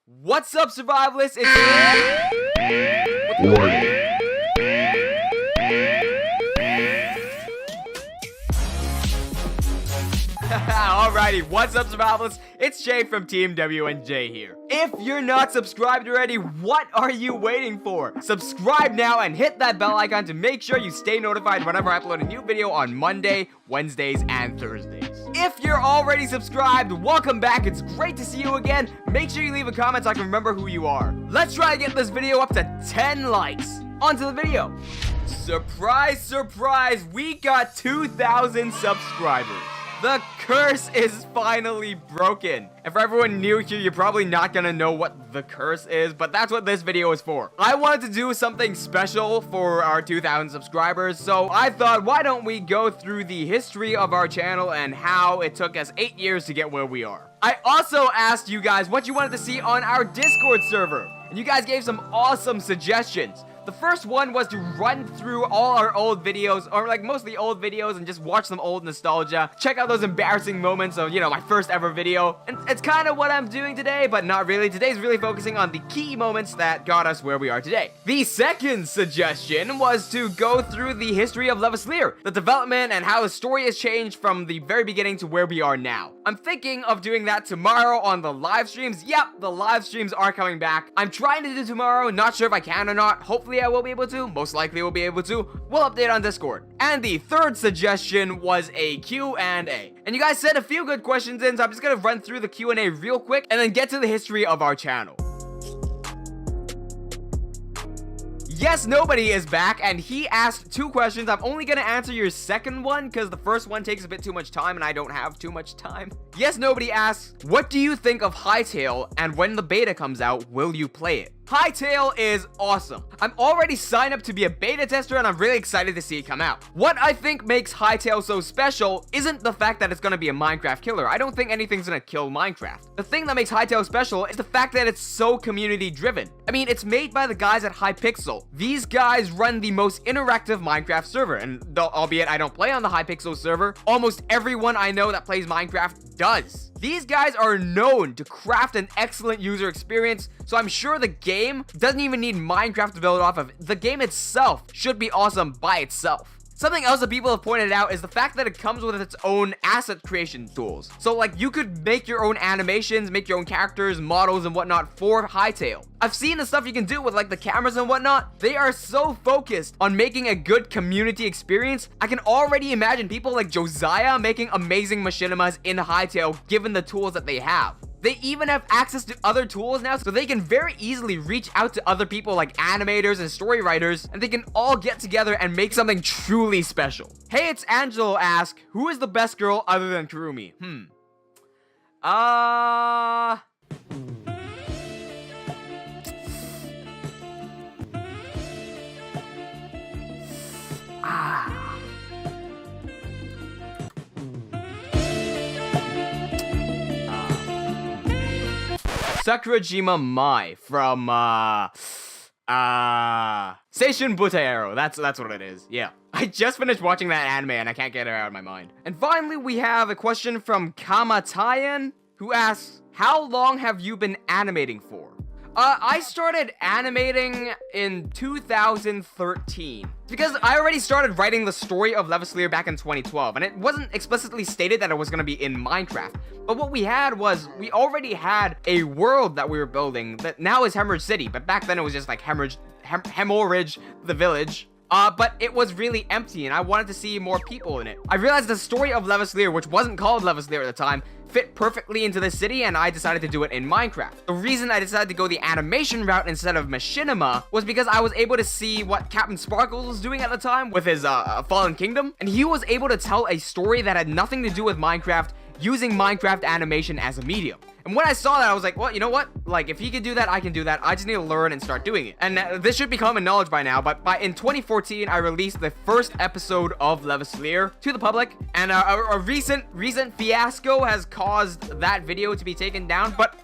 What's up, survivalists? It's Warning. Alrighty, what's up, survivalists? It's Jay from TeamWnJ here. If you're not subscribed already, what are you waiting for? Subscribe now and hit that bell icon to make sure you stay notified whenever I upload a new video on Monday, Wednesdays, and Thursdays. If you're already subscribed, welcome back. It's great to see you again. Make sure you leave a comment so I can remember who you are. Let's try to get this video up to 10 likes. On to the video. Surprise, surprise, we got 2,000 subscribers. The curse is finally broken. And for everyone new here, you're probably not gonna know what the curse is, but that's what this video is for. I wanted to do something special for our 2,000 subscribers, so I thought, why don't we go through the history of our channel and how it took us 8 years to get where we are. I also asked you guys what you wanted to see on our Discord server, and you guys gave some awesome suggestions. The first one was to run through all our old videos, or like mostly old videos, and just watch some old nostalgia. Check out those embarrassing moments of, my first ever video. And it's kind of what I'm doing today, but not really. Today's really focusing on the key moments that got us where we are today. The second suggestion was to go through the history of Levasleer, the development and how the story has changed from the very beginning to where we are now. I'm thinking of doing that tomorrow on the live streams. Yep, the live streams are coming back. I'm trying to do tomorrow, not sure if I can or not. Hopefully I will be able to, most likely we'll be able to. We'll update on Discord. And the third suggestion was a Q&A. And you guys sent a few good questions in, so I'm just gonna run through the Q&A real quick and then get to the history of our channel. Yes, Nobody is back, and he asked 2 questions. I'm only gonna answer your second one because the first one takes a bit too much time and I don't have too much time. Yes, Nobody asks, what do you think of Hytale, and when the beta comes out, will you play it? Hytale is awesome. I'm already signed up to be a beta tester and I'm really excited to see it come out. What I think makes Hytale so special isn't the fact that it's gonna be a Minecraft killer. I don't think anything's gonna kill Minecraft. The thing that makes Hytale special is the fact that it's so community driven. I mean, it's made by the guys at Hypixel. These guys run the most interactive Minecraft server, and albeit I don't play on the Hypixel server, almost everyone I know that plays Minecraft does. These guys are known to craft an excellent user experience, so I'm sure the game doesn't even need Minecraft to build off of. The game itself should be awesome by itself. Something else that people have pointed out is the fact that it comes with its own asset creation tools. So like you could make your own animations, make your own characters, models and whatnot for Hytale. I've seen the stuff you can do with like the cameras and whatnot. They are so focused on making a good community experience. I can already imagine people like Joziah making amazing machinimas in Hytale given the tools that they have. They even have access to other tools now, so they can very easily reach out to other people like animators and story writers, and they can all get together and make something truly special. Hey, it's Angelo ask, who is the best girl other than Kurumi? Sakurajima Mai from, Seishun Butaero. That's what it is. Yeah. I just finished watching that anime and I can't get it out of my mind. And finally, we have a question from Kamatayan, who asks, how long have you been animating for? I started animating in 2013 because I already started writing the story of Levasleer back in 2012, and it wasn't explicitly stated that it was going to be in Minecraft. But what we had was, we already had a world that we were building that now is Hemrage City, but back then it was just like Hemmorage, the village. But it was really empty and I wanted to see more people in it. I realized the story of Levasleer, which wasn't called Levasleer at the time, fit perfectly into the city, and I decided to do it in Minecraft. The reason I decided to go the animation route instead of machinima was because I was able to see what Captain Sparkles was doing at the time with his Fallen Kingdom, and he was able to tell a story that had nothing to do with Minecraft using Minecraft animation as a medium. And when I saw that, I was like, well, you know what? Like, if he could do that, I can do that. I just need to learn and start doing it. And this should be common knowledge by now, but in 2014, I released the first episode of Levasleer to the public, and a recent fiasco has caused that video to be taken down, but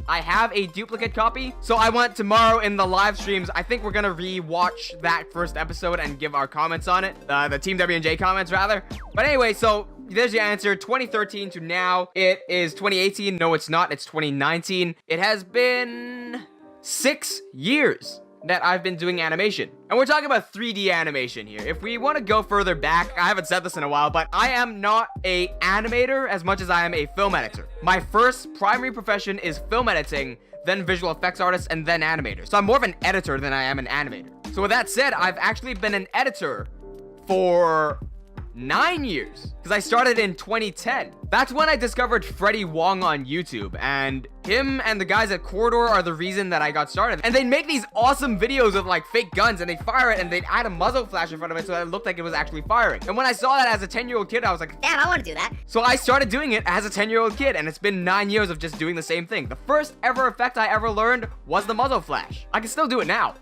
I have a duplicate copy, so I want tomorrow in the live streams, I think we're gonna re-watch that first episode and give our comments on it, the TeamWnJ comments rather. But anyway, so there's your answer. 2013 to now. It is 2018. No, it's not. It's 2019. It has been 6 years that I've been doing animation. And we're talking about 3D animation here. If we want to go further back, I haven't said this in a while, but I am not a animator as much as I am a film editor. My first primary profession is film editing, then visual effects artist, and then animator. So I'm more of an editor than I am an animator. So with that said, I've actually been an editor for 9 years, because I started in 2010. That's when I discovered Freddie Wong on YouTube, and him and the guys at Corridor are the reason that I got started. And they make these awesome videos of like fake guns, and they fire it, and they'd add a muzzle flash in front of it so that it looked like it was actually firing. And when I saw that as a 10-year-old kid, I was like, damn, I want to do that. So I started doing it as a 10-year-old kid, and it's been 9 years of just doing the same thing. The first ever effect I ever learned was the muzzle flash. I can still do it now.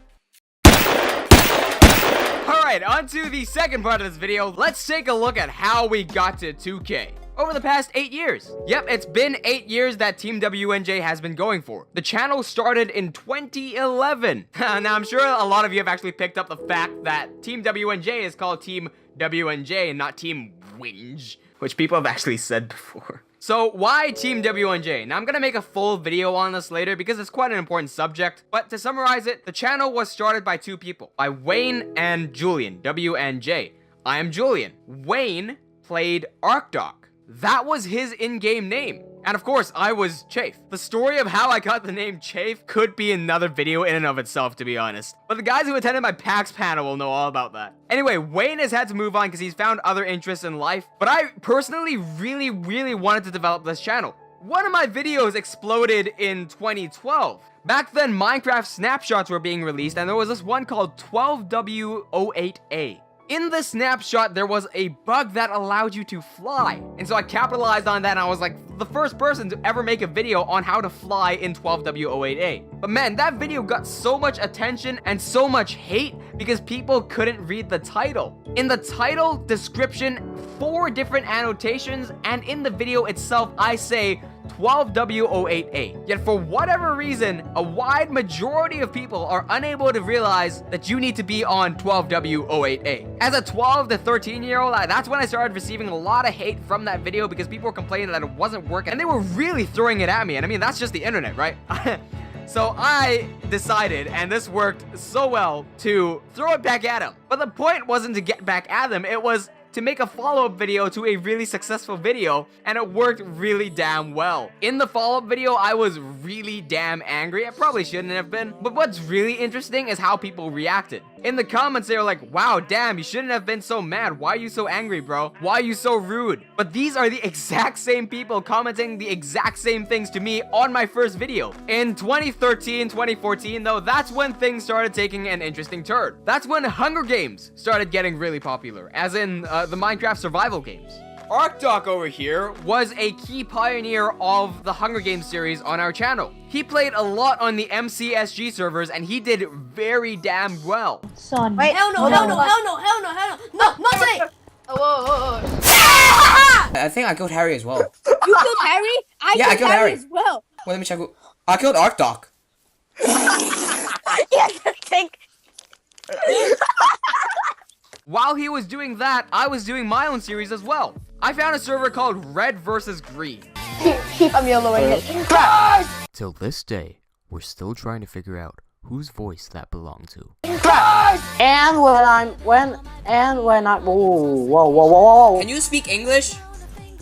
Alright, on to the second part of this video. Let's take a look at how we got to 2K over the past 8 years. Yep, it's been 8 years that TeamWnJ has been going for. The channel started in 2011. Now, I'm sure a lot of you have actually picked up the fact that TeamWnJ is called TeamWnJ and not TeamWnJ, which people have actually said before. So why TeamWnJ? Now I'm gonna make a full video on this later because it's quite an important subject, but to summarize it, the channel was started by two people, by Wayne and Julian, WNJ. I am Julian. Wayne played Arkdoc. That was his in-game name. And of course, I was Chafe. The story of how I got the name Chafe could be another video in and of itself, to be honest. But the guys who attended my PAX panel will know all about that. Anyway, Wayne has had to move on because he's found other interests in life. But I personally really wanted to develop this channel. One of my videos exploded in 2012. Back then, Minecraft snapshots were being released, and there was this one called 12W08A. In the snapshot, there was a bug that allowed you to fly. And so I capitalized on that, and I was like the first person to ever make a video on how to fly in 12W08A. But man, that video got so much attention and so much hate because people couldn't read the title. In the title, description, 4 different annotations, and in the video itself, I say 12W08A. Yet for whatever reason, a wide majority of people are unable to realize that you need to be on 12W08A. As a 12 to 13-year-old, that's when I started receiving a lot of hate from that video because people were complaining that it wasn't working, and they were really throwing it at me. And I mean, that's just the internet, right? So I decided, and this worked so well, to throw it back at them. But the point wasn't to get back at them, it was to make a follow-up video to a really successful video, and it worked really damn well. In the follow-up video, I was really damn angry. I probably shouldn't have been, but what's really interesting is how people reacted. In the comments, they were like, wow, damn, you shouldn't have been so mad. Why are you so angry, bro? Why are you so rude? But these are the exact same people commenting the exact same things to me on my first video. In 2013, 2014, though, that's when things started taking an interesting turn. That's when Hunger Games started getting really popular, as in the Minecraft survival games. Arkdoc over here was a key pioneer of the Hunger Games series on our channel. He played a lot on the MCSG servers, and he did very damn well. Son. Wait, hell no, hell no, hell no, hell no, hell no. No, not say. Whoa. I think I killed Harry as well. You killed Harry? I killed Harry as well. Well, let me check. I killed Arkdoc. Yes, think. While he was doing that, I was doing my own series as well. I found a server called Red vs. Green. I'm yellowing it. Till this day, we're still trying to figure out whose voice that belonged to. And when I whoa. Can you speak English?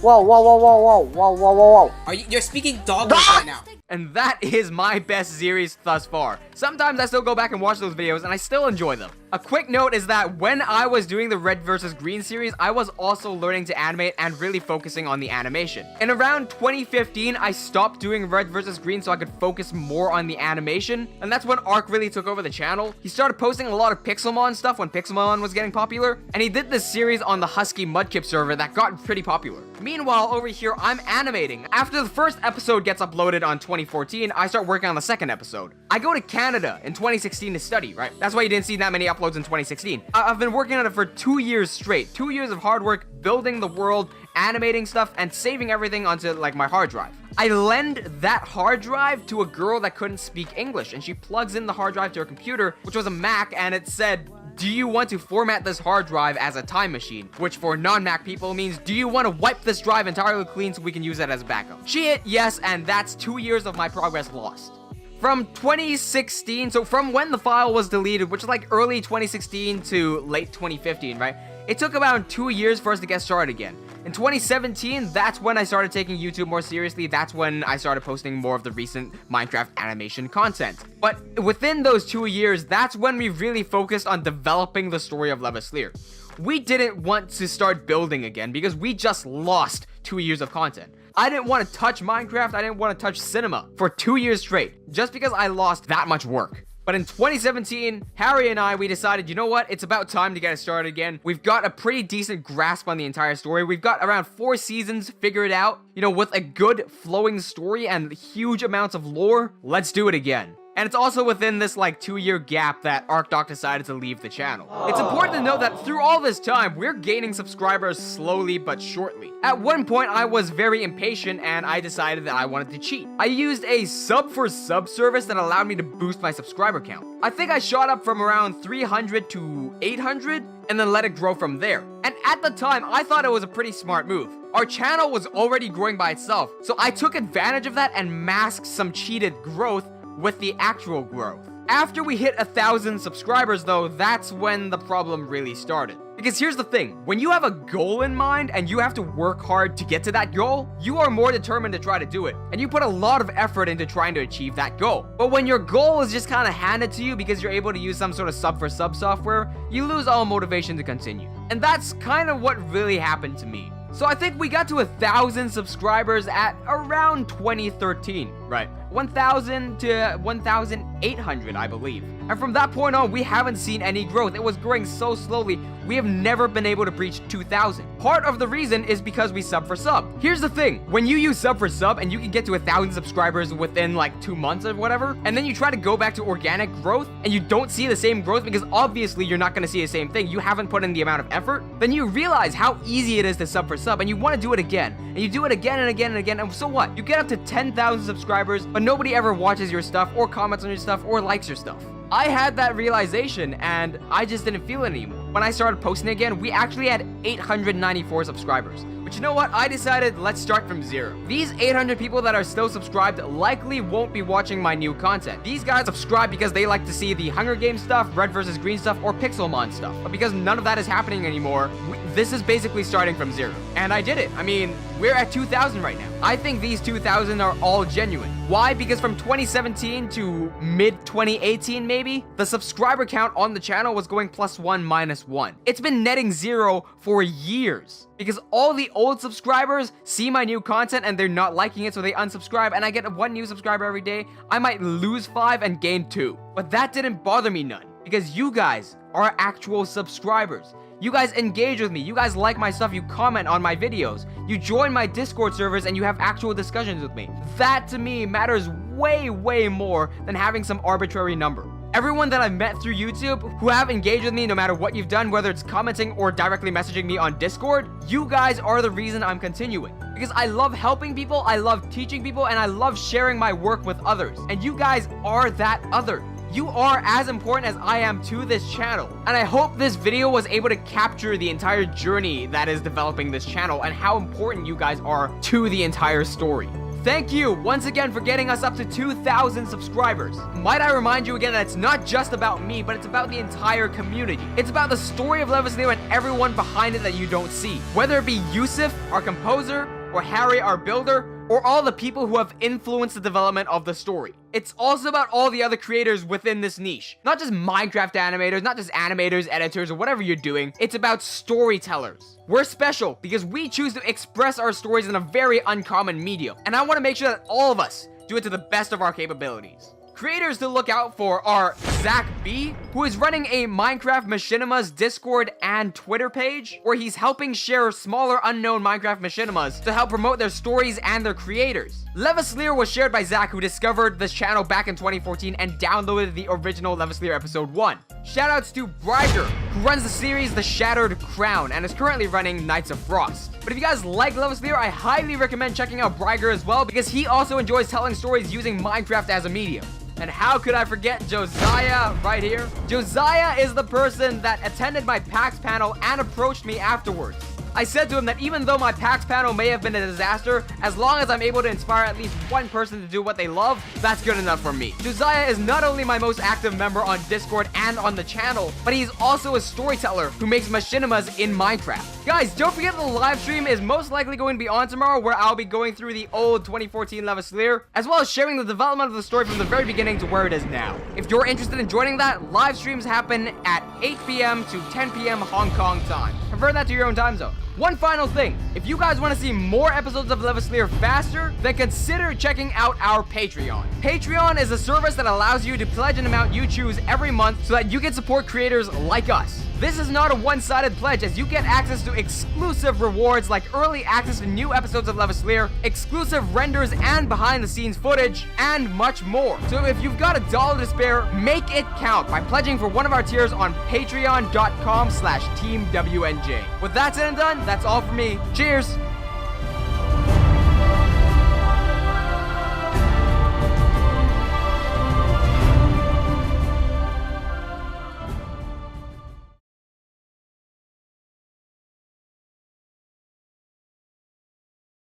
Whoa. You're speaking dog right now. And that is my best series thus far. Sometimes I still go back and watch those videos, and I still enjoy them. A quick note is that when I was doing the Red vs. Green series, I was also learning to animate and really focusing on the animation. In around 2015, I stopped doing Red vs. Green so I could focus more on the animation, and that's when Ark really took over the channel. He started posting a lot of Pixelmon stuff when Pixelmon was getting popular, and he did this series on the Husky Mudkip server that got pretty popular. Meanwhile, over here, I'm animating. After the first episode gets uploaded on 2014, I start working on the second episode. I go to Canada in 2016 to study, right? That's why you didn't see that many uploads in 2016. I've been working on it for 2 years straight. 2 years of hard work, building the world, animating stuff, and saving everything onto like my hard drive. I lend that hard drive to a girl that couldn't speak English, and she plugs in the hard drive to her computer, which was a Mac, and it said do you want to format this hard drive as a time machine? Which for non-Mac people means, do you want to wipe this drive entirely clean so we can use it as a backup? She hit yes, and that's 2 years of my progress lost. From 2016, so from when the file was deleted, which is like early 2016 to late 2015, right? It took about 2 years for us to get started again. In 2017, that's when I started taking YouTube more seriously. That's when I started posting more of the recent Minecraft animation content. But within those 2 years, that's when we really focused on developing the story of Levisleer. We didn't want to start building again because we just lost 2 years of content. I didn't want to touch Minecraft, I didn't want to touch cinema for 2 years straight, just because I lost that much work. But in 2017, Harry and we decided, you know what? It's about time to get it started again. We've got a pretty decent grasp on the entire story. We've got around 4 seasons figured out, you know, with a good flowing story and huge amounts of lore. Let's do it again. And it's also within this like 2-year gap that Arkdoc decided to leave the channel. It's important to note that through all this time, we're gaining subscribers slowly but surely. At one point, I was very impatient and I decided that I wanted to cheat. I used a sub for sub service that allowed me to boost my subscriber count. I think I shot up from around 300 to 800 and then let it grow from there. And at the time, I thought it was a pretty smart move. Our channel was already growing by itself, so I took advantage of that and masked some cheated growth with the actual growth. After we hit 1,000 subscribers though, that's when the problem really started. Because here's the thing, when you have a goal in mind and you have to work hard to get to that goal, you are more determined to try to do it. And you put a lot of effort into trying to achieve that goal. But when your goal is just kind of handed to you because you're able to use some sort of sub for sub software, you lose all motivation to continue. And that's kind of what really happened to me. So I think we got to 1,000 subscribers at around 2013, right? 1,000 to 1,800, I believe. And from that point on, we haven't seen any growth. It was growing so slowly, we have never been able to breach 2,000. Part of the reason is because we sub for sub. Here's the thing, when you use sub for sub and you can get to 1,000 subscribers within like 2 months or whatever, and then you try to go back to organic growth and you don't see the same growth because obviously you're not going to see the same thing, you haven't put in the amount of effort, then you realize how easy it is to sub for sub and you want to do it again. And you do it again and again and again, and so what? You get up to 10,000 subscribers, but nobody ever watches your stuff or comments on your stuff or likes your stuff. I had that realization and I just didn't feel it anymore. When I started posting again, we actually had 894 subscribers. But you know what? I decided let's start from zero. These 800 people that are still subscribed likely won't be watching my new content. These guys subscribe because they like to see the Hunger Games stuff, Red vs. Green stuff, or Pixelmon stuff. But because none of that is happening anymore, this is basically starting from zero. And I did it. I mean, we're at 2,000 right now. I think these 2,000 are all genuine. Why? Because from 2017 to mid-2018 maybe, the subscriber count on the channel was going +1 -1. It's been netting 0 for years. Because all the old subscribers see my new content and they're not liking it, so they unsubscribe, and I get 1 new subscriber every day. I might lose 5 and gain 2. But that didn't bother me none, because you guys are actual subscribers. You guys engage with me, you guys like my stuff, you comment on my videos, you join my Discord servers, and you have actual discussions with me. That to me matters way, way more than having some arbitrary number. Everyone that I've met through YouTube who have engaged with me no matter what you've done, whether it's commenting or directly messaging me on Discord, you guys are the reason I'm continuing. Because I love helping people, I love teaching people, and I love sharing my work with others. And you guys are that other. You are as important as I am to this channel. And I hope this video was able to capture the entire journey that is developing this channel and how important you guys are to the entire story. Thank you once again for getting us up to 2,000 subscribers. Might I remind you again that it's not just about me, but it's about the entire community. It's about the story of Levisleer and everyone behind it that you don't see. Whether it be Yusuf, our composer, or Harry, our builder, or all the people who have influenced the development of the story. It's also about all the other creators within this niche. Not just Minecraft animators, not just animators, editors, or whatever you're doing. It's about storytellers. We're special because we choose to express our stories in a very uncommon medium. And I want to make sure that all of us do it to the best of our capabilities. Creators to look out for are Zach B, who is running a Minecraft Machinima's Discord and Twitter page, where he's helping share smaller unknown Minecraft Machinimas to help promote their stories and their creators. Levisleer was shared by Zach, who discovered this channel back in 2014 and downloaded the original Levisleer episode 1. Shoutouts to Braigar, who runs the series The Shattered Crown and is currently running Knights of Frost. But if you guys like Levisleer, I highly recommend checking out Braigar as well, because he also enjoys telling stories using Minecraft as a medium. And how could I forget Josiah right here? Josiah is the person that attended my PAX panel and approached me afterwards. I said to him that even though my PAX panel may have been a disaster, as long as I'm able to inspire at least one person to do what they love, that's good enough for me. Josiah is not only my most active member on Discord and on the channel, but he's also a storyteller who makes machinimas in Minecraft. Guys, don't forget the live stream is most likely going to be on tomorrow, where I'll be going through the old 2014 Levaslayer, as well as sharing the development of the story from the very beginning to where it is now. If you're interested in joining that, live streams happen at 8 p.m. to 10 p.m. Hong Kong time. Convert that to your own time zone. One final thing, if you guys want to see more episodes of Levaslayer faster, then consider checking out our Patreon. Patreon is a service that allows you to pledge an amount you choose every month so that you can support creators like us. This is not a one-sided pledge, as you get access to exclusive rewards like early access to new episodes of Levaslayer, exclusive renders and behind-the-scenes footage, and much more. So if you've got $1 to spare, make it count by pledging for one of our tiers on patreon.com/TeamWnJ. With that said and done, that's all for me. Cheers!